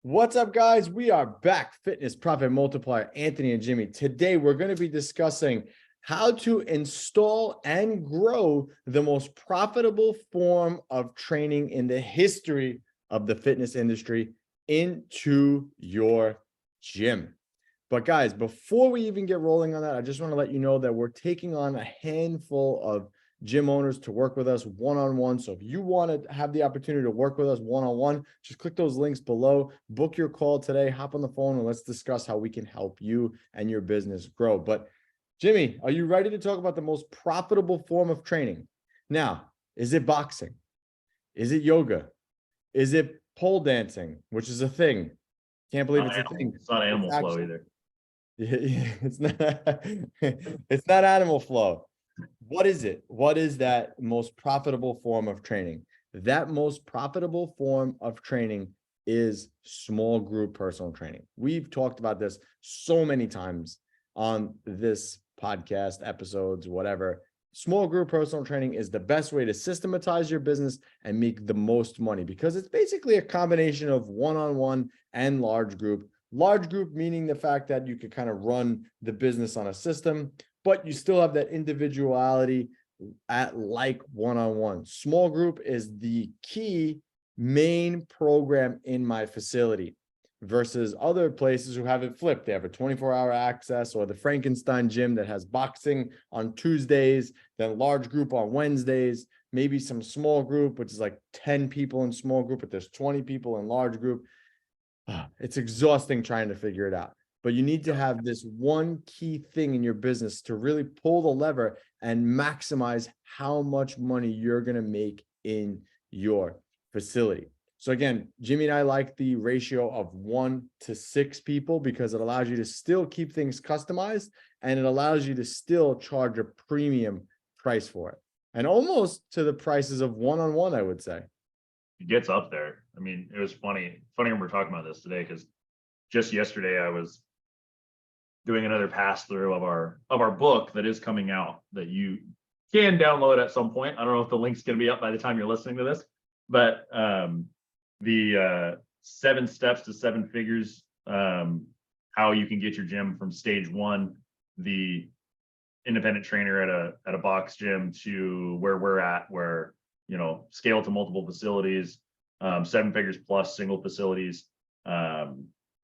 What's up, guys? We are back. Fitness Profit Multiplier, Anthony and Jimmy. Today, we're going to be discussing how to install and grow the most profitable form of training in the history of the fitness industry into your gym. But guys, before we even get rolling on that, I just want to let you know that we're taking on a handful of gym owners to work with us one-on-one. So if you want to have the opportunity to work with us one-on-one, just click those links below, book your call today, hop on the phone, and let's discuss how we can help you and your business grow. But Jimmy, are you ready to talk about the most profitable form of training? Now, is it boxing? Is it yoga? Is it pole dancing, which is a thing? Can't believe it's a thing. It's not animal flow either. It's not, it's not animal flow. What is it? What is that most profitable form of training? That most profitable form of training is small group personal training. We've talked about this so many times on this podcast, episodes, whatever. Small group personal training is the best way to systematize your business and make the most money because it's basically a combination of one-on-one and large group. Large group meaning the fact that you could kind of run the business on a system, but you still have that individuality at like one-on-one. Small group is the key main program in my facility versus other places who have it flipped. They have a 24-hour access, or the Frankenstein gym that has boxing on Tuesdays, then large group on Wednesdays, maybe some small group, which is like 10 people in small group, but there's 20 people in large group. It's exhausting trying to figure it out. But you need to have this one key thing in your business to really pull the lever and maximize how much money you're going to make in your facility. So again, Jimmy and I like the ratio of 1 to 6 people because it allows you to still keep things customized and it allows you to still charge a premium price for it. And almost to the prices of one-on-one, I would say. It gets up there. I mean, it was funny when we're talking about this today, because just yesterday I was doing another pass through of our book that is coming out that you can download at some point. I don't know if the link's going to be up by the time you're listening to this, but the 7 steps to 7 figures, how you can get your gym from stage 1, the independent trainer at a box gym, to where we're at, where, you know, scale to multiple facilities, 7 figures plus single facilities,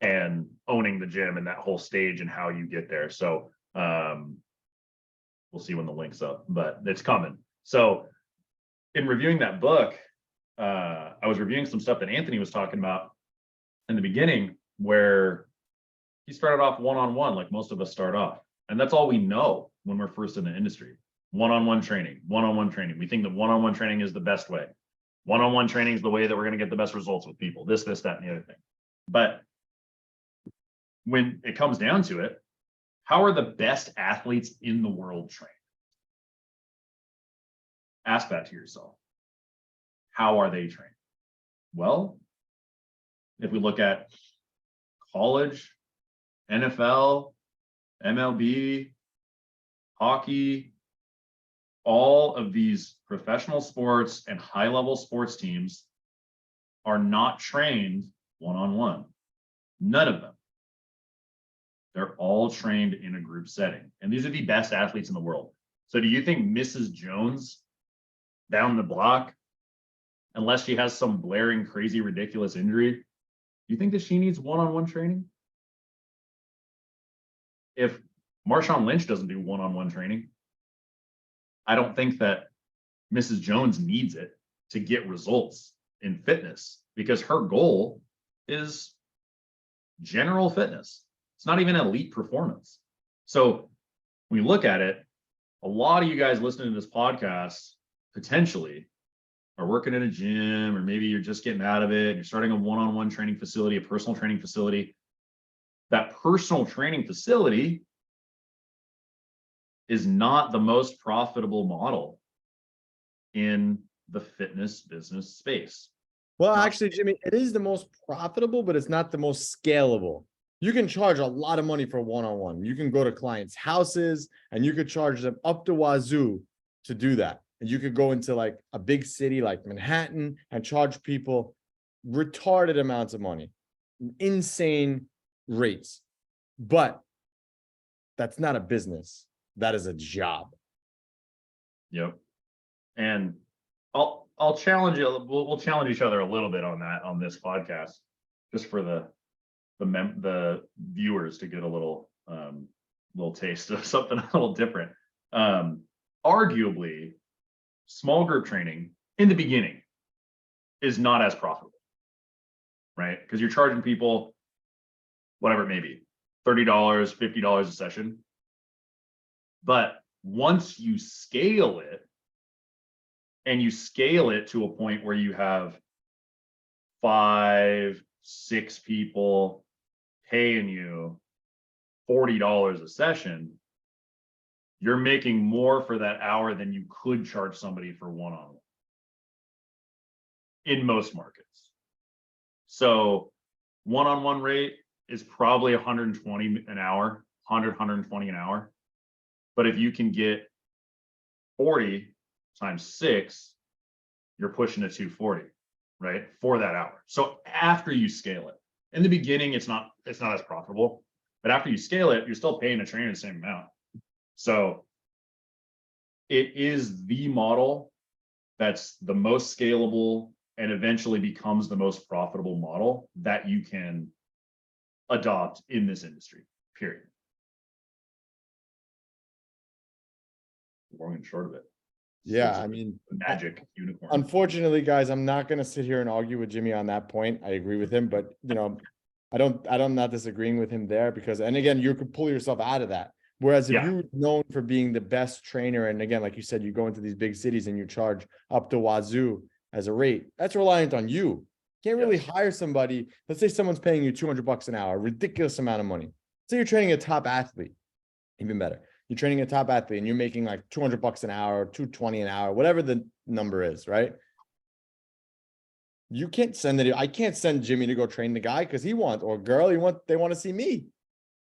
and owning the gym and that whole stage and how you get there. So we'll see when the link's up, but it's coming. So in reviewing that book, I was reviewing some stuff that Anthony was talking about in the beginning, where he started off one-on-one, like most of us start off. And that's all we know when we're first in the industry. One-on-one training, one-on-one training. We think that one-on-one training is the best way. One-on-one training is the way that we're going to get the best results with people, this, that, and the other thing. But when it comes down to it, how are the best athletes in the world trained? Ask that to yourself. How are they trained? Well, if we look at college, NFL, MLB, hockey, all of these professional sports and high-level sports teams are not trained one-on-one. None of them. They're all trained in a group setting. And these are the best athletes in the world. So do you think Mrs. Jones down the block, unless she has some blaring, crazy, ridiculous injury, do you think that she needs one-on-one training? If Marshawn Lynch doesn't do one-on-one training, I don't think that Mrs. Jones needs it to get results in fitness, because her goal is general fitness. It's not even elite performance. So when we look at it, a lot of you guys listening to this podcast potentially are working in a gym, or maybe you're just getting out of it. You're starting a one-on-one training facility, a personal training facility. That personal training facility is not the most profitable model in the fitness business space. Well, actually, Jimmy, it is the most profitable, but it's not the most scalable. You can charge a lot of money for one-on-one. You can go to clients' houses and you could charge them up to wazoo to do that. And you could go into like a big city like Manhattan and charge people retarded amounts of money. insane rates, but that's not a business. That is a job. Yep. And I'll challenge you. We'll challenge each other a little bit on that on this podcast, just for the viewers to get a little taste of something a little different. Arguably, small group training in the beginning is not as profitable, right? Because you're charging people whatever it may be, $30, $50 a session. But once you scale it, and you scale it to a point where you have 5, 6 people paying you $40 a session, you're making more for that hour than you could charge somebody for one-on-one in most markets. So one-on-one rate is probably 120 an hour, 120 an hour. But if you can get 40 times 6, you're pushing to 240, right? For that hour. So after you scale it, in the beginning, it's not as profitable, but after you scale it, you're still paying a trainer the same amount. So it is the model that's the most scalable and eventually becomes the most profitable model that you can adopt in this industry, period. Long and short of it. Yeah, I mean, magic unicorn. Unfortunately, guys, I'm not going to sit here and argue with Jimmy on that point. I agree with him, but I'm not disagreeing with him there because, and again, you could pull yourself out of that. Whereas if you're known for being the best trainer, and again, like you said, you go into these big cities and you charge up to wazoo as a rate, that's reliant on you. You can't really hire somebody. Let's say someone's paying you $200 an hour, ridiculous amount of money. Say you're training a top athlete, even better. You're training a top athlete and you're making like $200 an hour, $220 an hour, whatever the number is, right? You can't send it. I can't send Jimmy to go train the guy because he wants, or girl, they want to see me.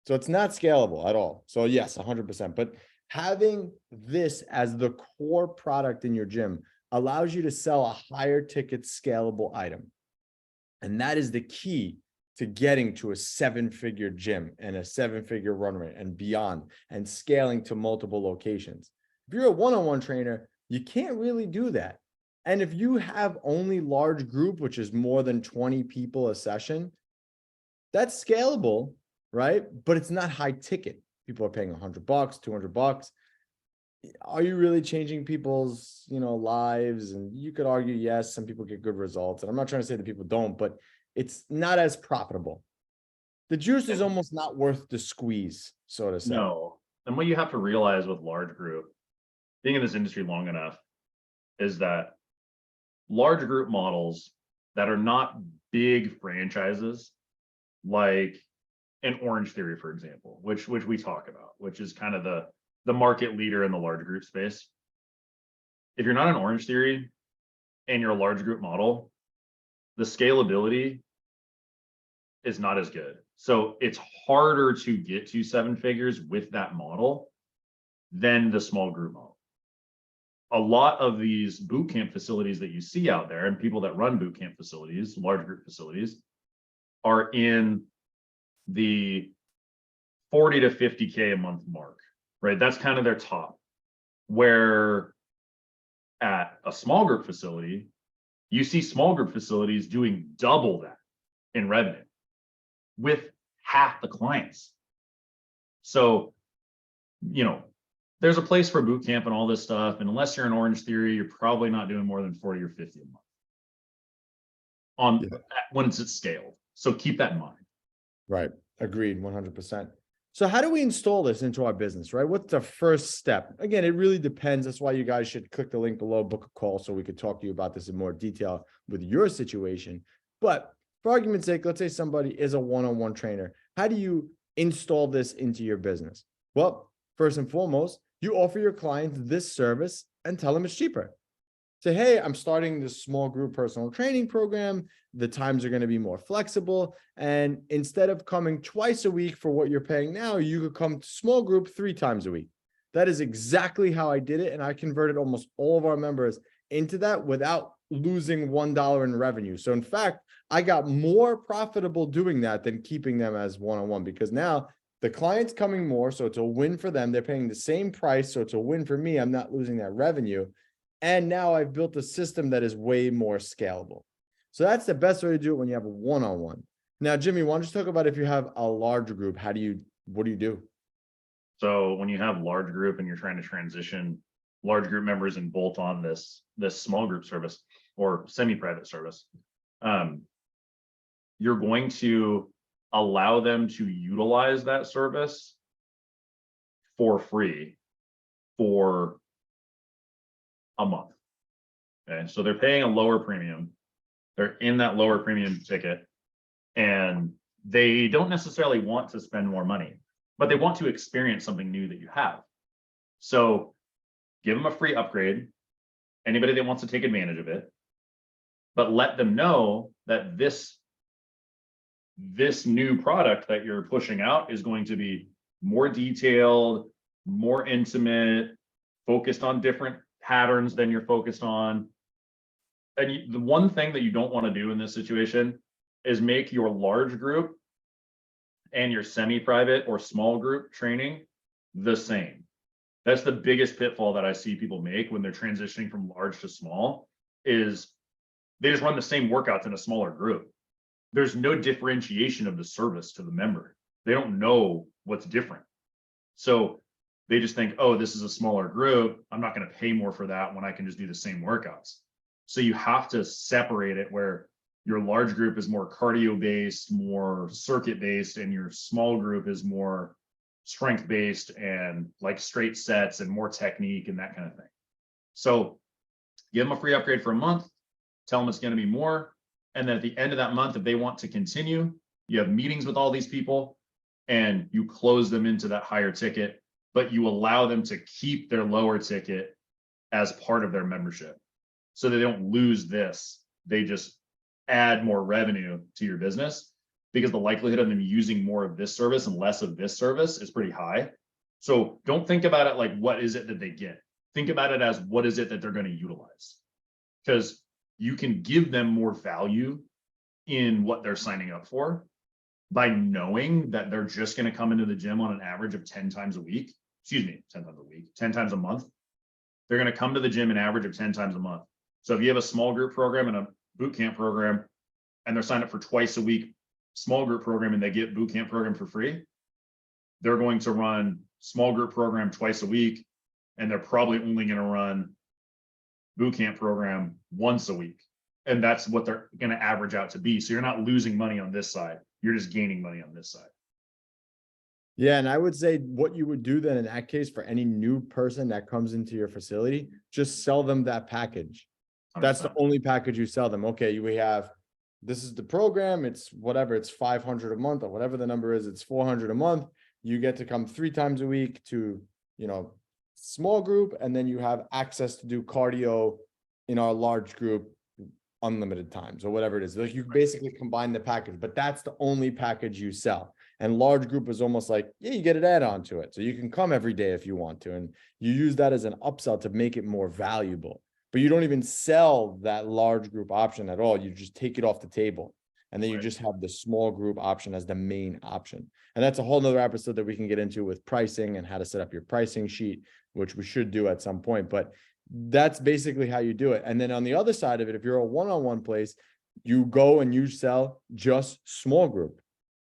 So it's not scalable at all. So yes, 100%. But having this as the core product in your gym allows you to sell a higher ticket scalable item. And that is the key to getting to a 7-figure gym and a 7-figure run rate and beyond, and scaling to multiple locations. If you're a one-on-one trainer, you can't really do that. And if you have only large group, which is more than 20 people a session, that's scalable, right? But it's not high ticket. People are paying $100, $200. Are you really changing people's, lives? And you could argue, yes, some people get good results. And I'm not trying to say that people don't, but it's not as profitable. The juice is almost not worth the squeeze, so to say. No. And what you have to realize with large group, being in this industry long enough, is that large group models that are not big franchises, like an Orange Theory, for example, which we talk about, which is kind of the market leader in the large group space. If you're not an Orange Theory and you're a large group model, the scalability is not as good. So it's harder to get to 7 figures with that model than the small group model. A lot of these boot camp facilities that you see out there, and people that run boot camp facilities, large group facilities, are in the 40 to 50K a month mark, right? That's kind of their top. Where at a small group facility, you see small group facilities doing double that in revenue with half the clients. So, there's a place for boot camp and all this stuff. And unless you're an Orange Theory, you're probably not doing more than 40 or 50 a month when it's at scale. So keep that in mind. Right. Agreed. 100%. So how do we install this into our business, right? What's the first step? Again, it really depends. That's why you guys should click the link below, book a call so we could talk to you about this in more detail with your situation. But for argument's sake, let's say somebody is a one-on-one trainer. How do you install this into your business? Well, first and foremost, you offer your clients this service and tell them it's cheaper. Say, hey, I'm starting this small group personal training program. The times are going to be more flexible. And instead of coming twice a week for what you're paying now, you could come to small group 3 times a week. That is exactly how I did it. And I converted almost all of our members into that without losing $1 in revenue. So in fact, I got more profitable doing that than keeping them as one-on-one, because now the client's coming more. So it's a win for them. They're paying the same price. So it's a win for me. I'm not losing that revenue. And now I've built a system that is way more scalable. So that's the best way to do it when you have a one-on-one. Now, Jimmy, why don't you talk about if you have a large group, what do you do? So when you have large group and you're trying to transition large group members and bolt on this small group service or semi-private service, you're going to allow them to utilize that service for free for a month. Okay, so they're paying a lower premium. They're in that lower premium ticket, and they don't necessarily want to spend more money, but they want to experience something new that you have. So give them a free upgrade, anybody that wants to take advantage of it, but let them know that this new product that you're pushing out is going to be more detailed, more intimate, focused on different patterns than you're focused on. And the one thing that you don't want to do in this situation is make your large group and your semi-private or small group training the same. That's the biggest pitfall that I see people make when they're transitioning from large to small, is they just run the same workouts in a smaller group. There's no differentiation of the service to the member. They don't know what's different. So they just think, oh, this is a smaller group, I'm not going to pay more for that when I can just do the same workouts. So you have to separate it, where your large group is more cardio based, more circuit based, and your small group is more strength based and like straight sets and more technique and that kind of thing. So give them a free upgrade for a month, tell them it's going to be more. And then at the end of that month, if they want to continue, you have meetings with all these people and you close them into that higher ticket, but you allow them to keep their lower ticket as part of their membership, so they don't lose this. They just add more revenue to your business, because the likelihood of them using more of this service and less of this service is pretty high. So don't think about it like, what is it that they get? Think about it as, what is it that they're going to utilize? Because you can give them more value in what they're signing up for by knowing that they're just going to come into the gym on an average of 10 times a week. 10 times a week, 10 times a month. They're going to come to the gym an average of 10 times a month. So if you have a small group program and a boot camp program, and they're signed up for twice a week small group program and they get boot camp program for free, they're going to run small group program twice a week, and they're probably only going to run boot camp program once a week. And that's what they're going to average out to be. So you're not losing money on this side. You're just gaining money on this side. Yeah. And I would say what you would do then in that case, for any new person that comes into your facility, just sell them that package. 100%. That's the only package you sell them. Okay, we have, this is the program. It's whatever, it's 500 a month or whatever the number is. It's 400 a month. You get to come 3 times a week to, small group. And then you have access to do cardio in our large group unlimited times or whatever it is. Like, you basically combine the package, but that's the only package you sell. And large group is almost like, yeah, you get an add-on to it. So you can come every day if you want to. And you use that as an upsell to make it more valuable. But you don't even sell that large group option at all. You just take it off the table. And then you just have the small group option as the main option. And that's a whole nother episode that we can get into with pricing and how to set up your pricing sheet, which we should do at some point. But that's basically how you do it. And then on the other side of it, if you're a one-on-one place, you go and you sell just small group.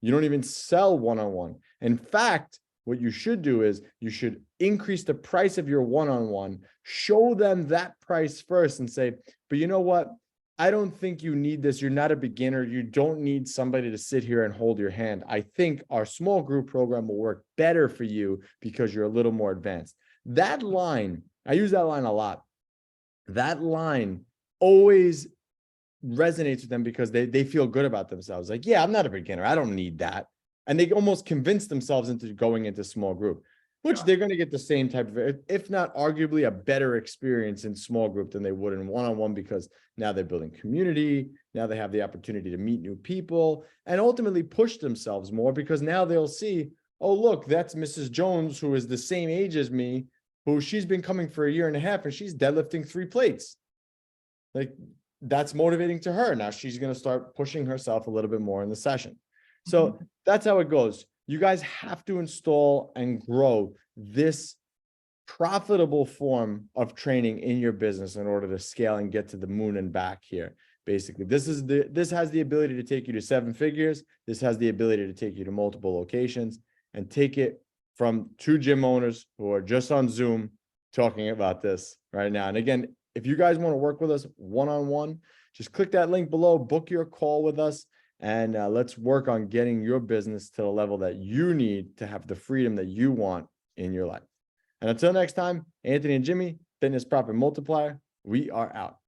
You don't even sell one-on-one. In fact, what you should do is you should increase the price of your one-on-one, show them that price first and say, but you know what? I don't think you need this. You're not a beginner. You don't need somebody to sit here and hold your hand. I think our small group program will work better for you because you're a little more advanced. That line, I use that line a lot. That line always resonates with them because they feel good about themselves. Like, yeah, I'm not a beginner. I don't need that. And they almost convince themselves into going into small group, which they're going to get the same type of, if not arguably a better experience in small group than they would in one-on-one, because now they're building community. Now they have the opportunity to meet new people and ultimately push themselves more, because now they'll see, oh, look, that's Mrs. Jones, who is the same age as me, who she's been coming for 1.5 years and she's deadlifting 3 plates. Like, that's motivating to her. Now she's going to start pushing herself a little bit more in the session. So that's how it goes. You guys have to install and grow this profitable form of training in your business in order to scale and get to the moon and back here. Basically, this has the ability to take you to 7 figures. This has the ability to take you to multiple locations and take it from 2 gym owners who are just on Zoom talking about this right now. And again, if you guys want to work with us one-on-one, just click that link below, book your call with us, and let's work on getting your business to the level that you need to have the freedom that you want in your life. And until next time, Anthony and Jimmy, Fitness Profit Multiplier, we are out.